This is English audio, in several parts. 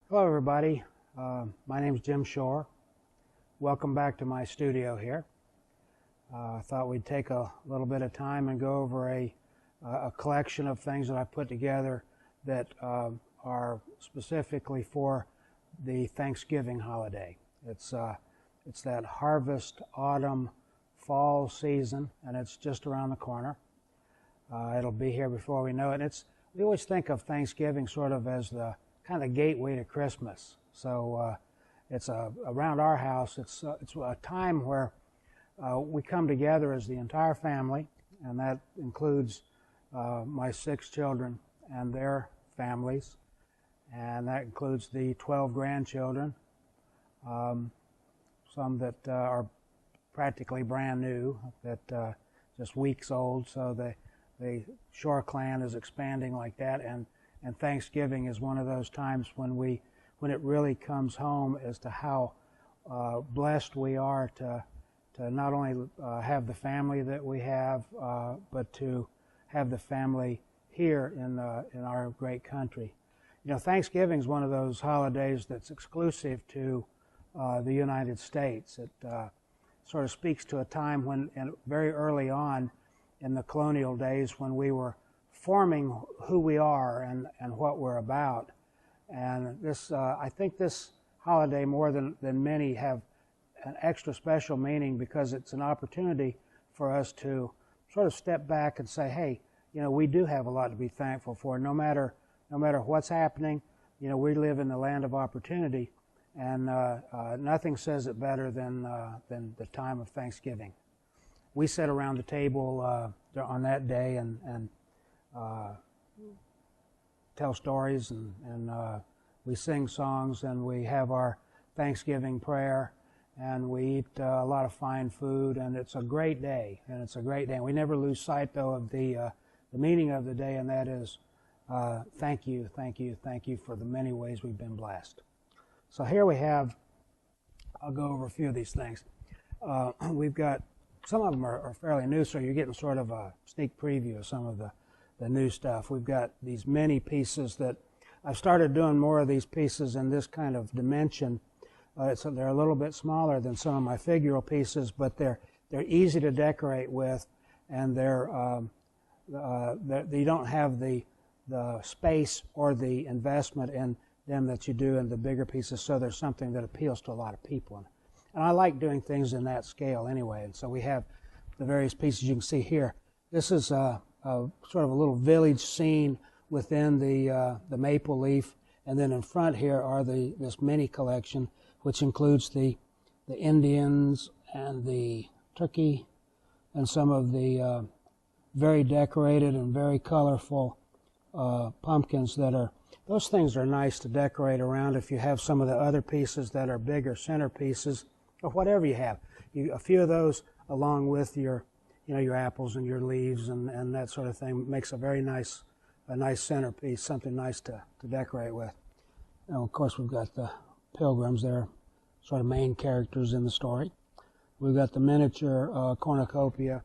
Hello everybody, my name is Jim Shore. Welcome back to my studio here. I thought we'd take a little bit of time and go over a collection of things that I put together that are specifically for the Thanksgiving holiday. It's that harvest, autumn, fall season, and it's just around the corner. It'll be here before we know it. We always think of Thanksgiving sort of as the kind of gateway to Christmas. So it's around our house. It's a time where we come together as the entire family, and that includes my 6 children and their families, and that includes the 12 grandchildren, some that are practically brand new, that just weeks old. So the Shore clan is expanding like that, and Thanksgiving is one of those times when it really comes home as to how blessed we are to not only have the family that we have, but to have the family here in our great country. You know, Thanksgiving is one of those holidays that's exclusive to the United States. It sort of speaks to a time when, very early on in the colonial days, when we were forming who we are and what we're about. And this, I think this holiday, more than many, have an extra special meaning because it's an opportunity for us to sort of step back and say, hey, you know, we do have a lot to be thankful for. No matter what's happening, you know, we live in the land of opportunity, and nothing says it better than the time of Thanksgiving. We sit around the table on that day and tell stories, and we sing songs, and we have our Thanksgiving prayer, and we eat a lot of fine food, and it's a great day, And we never lose sight, though, of the meaning of the day, and that is thank you, thank you, thank you for the many ways we've been blessed. So here we have, I'll go over a few of these things. We've got, some of them are fairly new, so you're getting sort of a sneak preview of some of the new stuff. We've got these mini pieces that I've started doing more of these pieces in this kind of dimension. So they're a little bit smaller than some of my figural pieces, but they're easy to decorate with, and you don't have the space or the investment in them that you do in the bigger pieces, so there's something that appeals to a lot of people. And I like doing things in that scale anyway, and so we have the various pieces you can see here. This is sort of a little village scene within the maple leaf, and then in front here are this mini collection, which includes the Indians and the turkey and some of the very decorated and very colorful pumpkins those things are nice to decorate around if you have some of the other pieces that are bigger centerpieces, or whatever you have. A few of those along with your apples and your leaves and that sort of thing makes a nice centerpiece, something nice to decorate with. Now, of course, we've got the pilgrims. They're sort of main characters in the story. We've got the miniature cornucopia,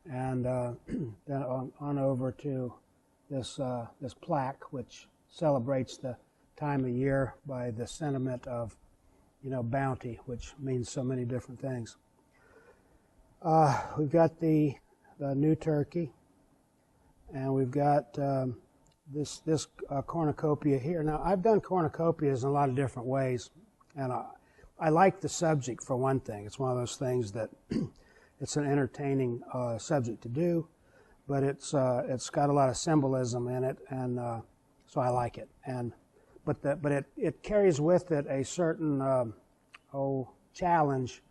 and then on over to this plaque, which celebrates the time of year by the sentiment of, bounty, which means so many different things. We've got the new turkey, and we've got this cornucopia here. Now, I've done cornucopias in a lot of different ways, and I like the subject for one thing. It's one of those things that it's an entertaining subject to do, but it's got a lot of symbolism in it, and so I like it. But it carries with it a certain challenge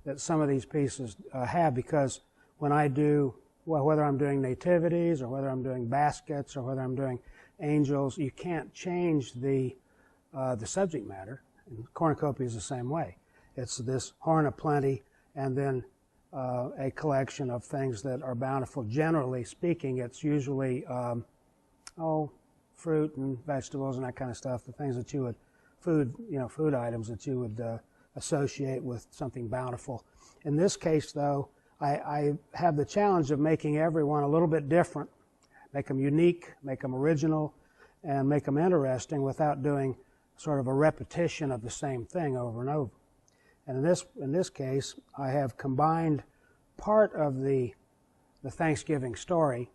that some of these pieces have, because when I do, whether I'm doing nativities or whether I'm doing baskets or whether I'm doing angels, you can't change the subject matter. And cornucopia is the same way. It's this horn of plenty, and then a collection of things that are bountiful. Generally speaking, it's usually fruit and vegetables and that kind of stuff, the things that you would, food items that you would associate with something bountiful. In this case, though, I have the challenge of making everyone a little bit different, make them unique, make them original, and make them interesting without doing sort of a repetition of the same thing over and over. And in this case, I have combined part of the Thanksgiving story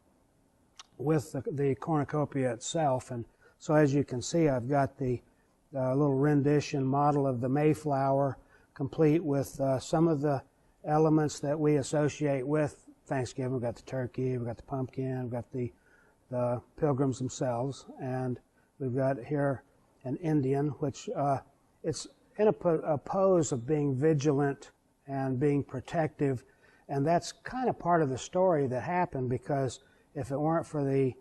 with the cornucopia itself. And so as you can see, I've got the little rendition model of the Mayflower, complete with some of the elements that we associate with Thanksgiving. We've got the turkey, we've got the pumpkin, we've got the pilgrims themselves, and we've got here an Indian, which it's in a pose of being vigilant and being protective, and that's kind of part of the story that happened, because if it weren't for the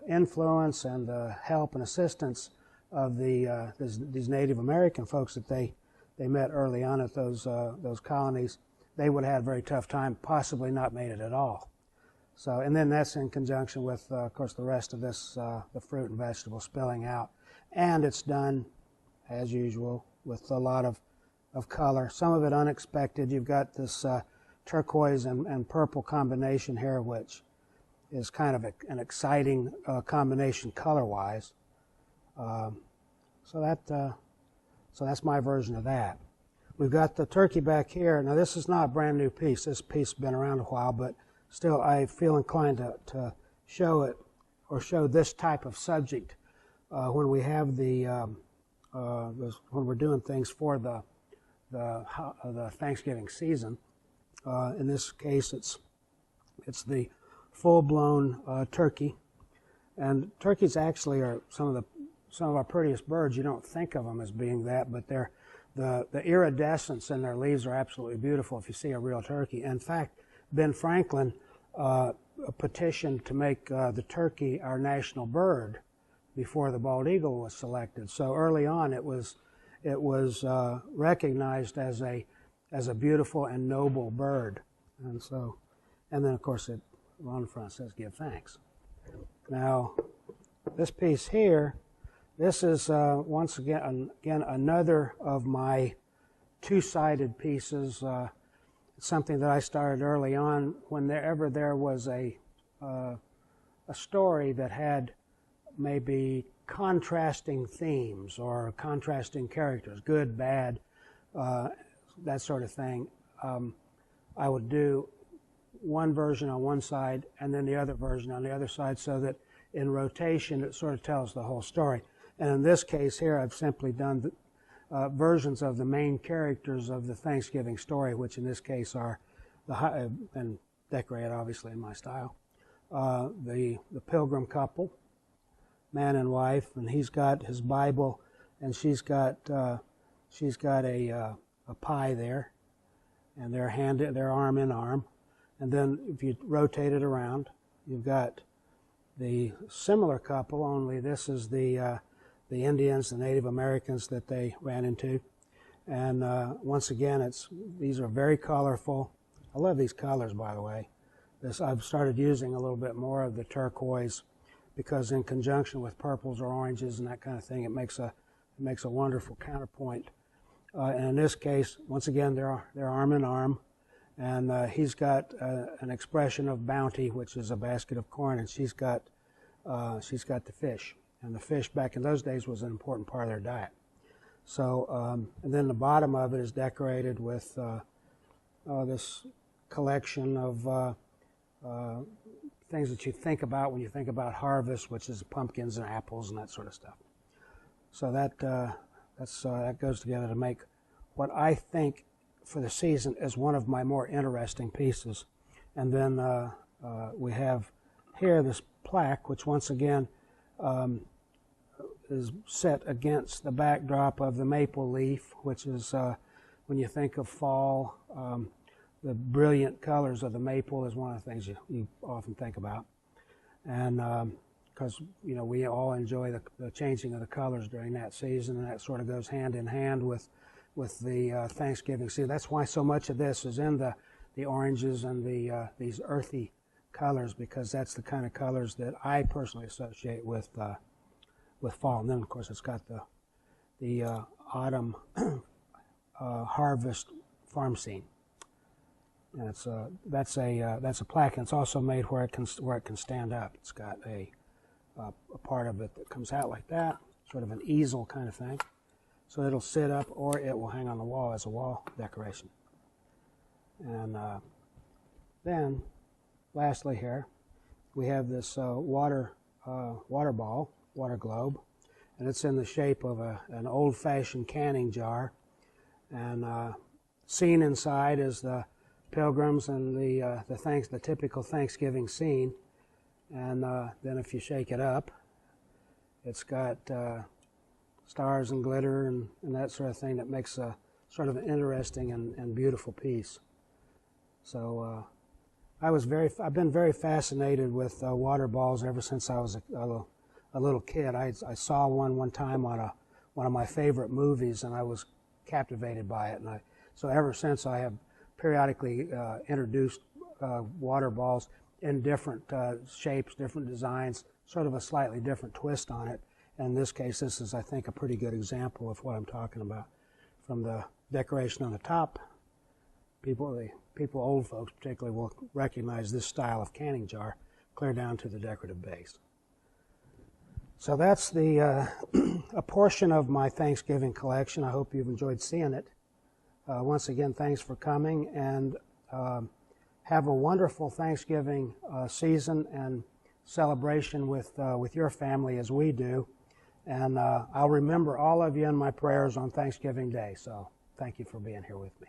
influence and the help and assistance of these Native American folks that they met early on at those colonies, they would have had a very tough time, possibly not made it at all. So, and then that's in conjunction with, of course, the rest of this, the fruit and vegetables spilling out. And it's done, as usual, with a lot of color, some of it unexpected. You've got this turquoise and purple combination here, which is kind of an exciting combination color-wise. So that's my version of that. We've got the turkey back here. Now, this is not a brand new piece. This piece has been around a while, but still I feel inclined to show it, or show this type of subject when we have when we're doing things for the Thanksgiving season. In this case, it's the full-blown turkey, and turkeys actually are some of our prettiest birds. You don't think of them as being that, but the iridescence in their leaves are absolutely beautiful if you see a real turkey. In fact, Ben Franklin petitioned to make the turkey our national bird before the bald eagle was selected. So early on, it was recognized as a beautiful and noble bird, and then of course on the front says "Give thanks." Now, this piece here, this is once again another of my two-sided pieces. Something that I started early on. Whenever there was a story that had maybe contrasting themes or contrasting characters, good, bad, that sort of thing, I would do one version on one side and then the other version on the other side, so that in rotation it sort of tells the whole story. And in this case here, I've simply done versions of the main characters of the Thanksgiving story, which in this case are and decorated obviously in my style, the pilgrim couple, man and wife, and he's got his Bible, and she's got a pie there, and they're arm in arm. And then if you rotate it around, you've got the similar couple, only this is the Indians, the Native Americans that they ran into. And once again, these are very colorful. I love these colors, by the way. I've started using a little bit more of the turquoise, because in conjunction with purples or oranges and that kind of thing, it makes a wonderful counterpoint. And in this case, once again, they're arm in arm, and he's got an expression of bounty, which is a basket of corn, and she's got the fish. And the fish back in those days was an important part of their diet. So, and then the bottom of it is decorated with this collection of things that you think about when you think about harvest, which is pumpkins and apples and that sort of stuff. So that goes together to make what I think for the season is one of my more interesting pieces. And then we have here this plaque, which once again is set against the backdrop of the maple leaf, which is when you think of fall, the brilliant colors of the maple is one of the things you often think about. And because we all enjoy the changing of the colors during that season, and that sort of goes hand in hand with the Thanksgiving season. That's why so much of this is in the oranges and these earthy colors, because that's the kind of colors that I personally associate with fall. And then of course it's got the autumn harvest farm scene. And that's a plaque, and it's also made where it can stand up. It's got a part of it that comes out like that. sort of an easel kind of thing. So it'll sit up or it will hang on the wall as a wall decoration. And then, lastly here, we have this water ball, water globe, and it's in the shape of an old-fashioned canning jar. And scene inside is the pilgrims and the typical Thanksgiving scene. And then if you shake it up, it's got stars and glitter and that sort of thing that makes a sort of an interesting and beautiful piece. So I've been very fascinated with water balls ever since I was a little kid. I saw one time on one of my favorite movies, and I was captivated by it. And so ever since, I have periodically introduced water balls in different shapes, different designs, sort of a slightly different twist on it. And in this case, this is, I think, a pretty good example of what I'm talking about. From the decoration on the top, people, old folks particularly, will recognize this style of canning jar, clear down to the decorative base. So that's the a portion of my Thanksgiving collection. I hope you've enjoyed seeing it. Once again, thanks for coming, and have a wonderful Thanksgiving season and celebration with your family as we do. And I'll remember all of you in my prayers on Thanksgiving Day. So thank you for being here with me.